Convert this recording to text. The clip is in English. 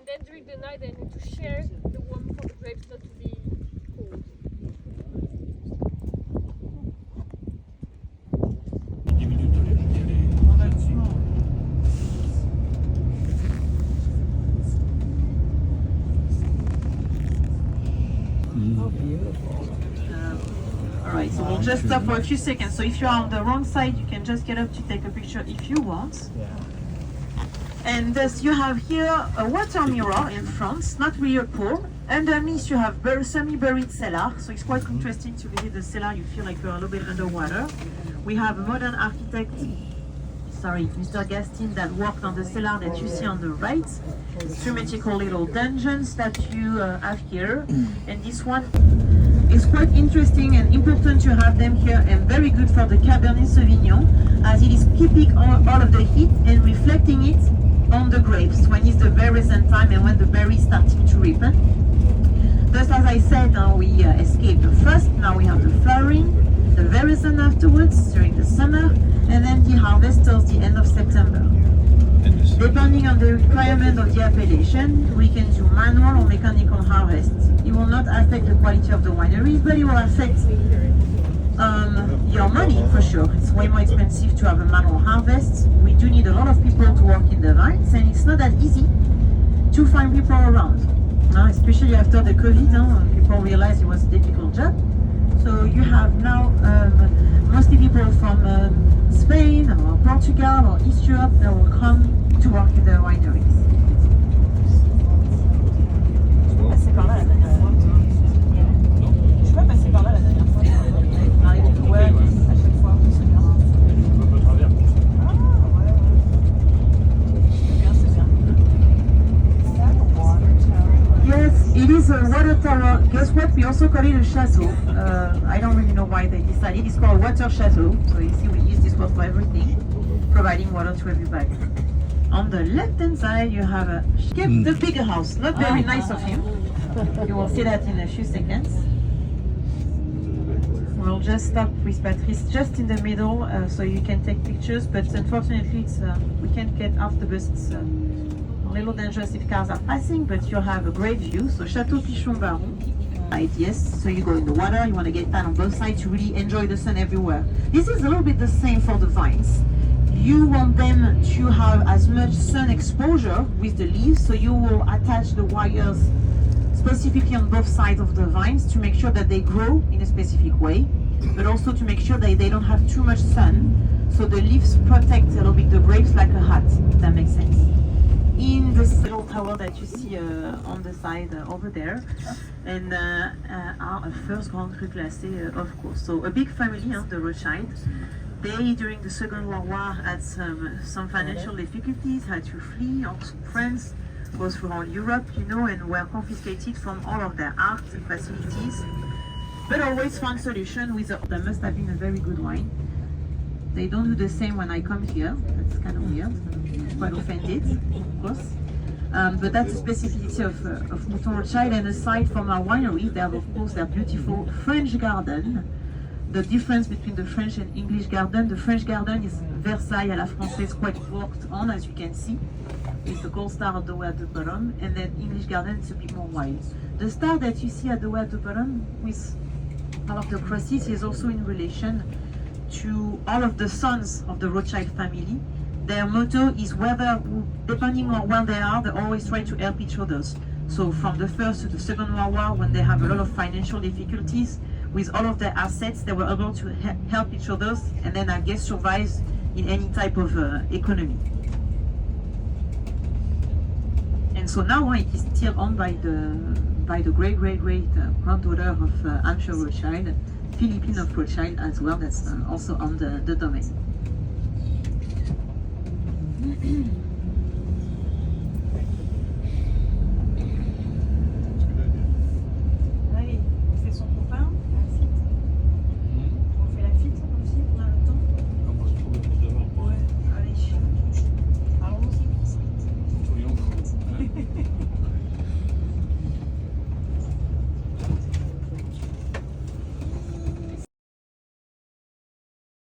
And then during the night they need to share the warmth for the grapes not to be cold. Oh, beautiful. Alright, so we'll just stop for a few seconds. So if you're on the wrong side, you can just get up to take a picture if you want. Yeah. And thus you have here a water mirror in front, not really a pool. Underneath you have semi-buried cellar, so it's quite interesting to visit the cellar. You feel like you're a little bit underwater. We have a modern architect, Mr. Gastin, that worked on the cellar that you see on the right. Symmetrical little dungeons that you have here. And this one is quite interesting and important to have them here, and very good for the Cabernet Sauvignon, as it is keeping all of the heat and reflecting it on the grapes when it's the very recent time and when the berries starting to ripen. Just as I said, we escaped the frost. Now we have the flowering, the very soon afterwards during the summer, and then the harvest till the end of September. Depending on the requirement of the appellation, we can do manual or mechanical harvest. It will not affect the quality of the wineries, but it will affect your money for sure. It's way more expensive to have a manual harvest. We do need a lot of people to work in the vines, and it's not that easy to find people around. Especially after the COVID, people realized it was a difficult job. So you have now mostly people from Spain or Portugal or East Europe that will come to work in the wineries. Passer par là la dernière fois. Je suis pas passée par là la dernière fois. Ouais, à chaque fois. C'est bien. Ah ouais. C'est bien, c'est bien. Yes, it is a water tower. Guess what? We also call it a chateau. I don't really know why they decided. It's called a water chateau. So you see, we use this word for everything, providing water to everybody. On the left-hand side, you have the bigger house. Not very nice of him. You will see that in a few seconds. We'll just stop with Patrice just in the middle, so you can take pictures. But unfortunately, we can't get off the bus. It's a little dangerous if cars are passing, but you'll have a great view. So Château Pichon Baron. Right, yes. So you go in the water. You want to get tan on both sides to really enjoy the sun everywhere. This is a little bit the same for the vines. You want them to have as much sun exposure with the leaves, so you will attach the wires specifically on both sides of the vines to make sure that they grow in a specific way, but also to make sure that they don't have too much sun, so the leaves protect a little bit the grapes like a hat, if that makes sense. In this little tower that you see on the side over there, and our first Grand Cru Glacé, of course. So a big family, the Rothschild. They, during the Second World War, had some financial difficulties, had to flee also France, go throughout Europe, and were confiscated from all of their art facilities, but always found solution with there must have been a very good wine. They don't do the same when I come here. That's kind of weird. I'm quite offended, of course. But that's the specificity of Mouton Rothschild. And aside from our winery, they have, of course, their beautiful French garden. The difference between the French and English garden, the French garden is Versailles à la française, quite worked on, as you can see, with the gold star at the way at the bottom, and then English garden is a bit more wild. The star that you see at the way at the bottom with all of the crosses is also in relation to all of the sons of the Rothschild family. Their motto is depending on where they are, they always try to help each other. So from the First to the Second World War, when they have a lot of financial difficulties, with all of their assets, they were able to help each other, and then I guess survive in any type of economy. And so now it is still owned by the great granddaughter of Hampshire Rothschild, Philippine of Rothschild as well. That's also on the domain.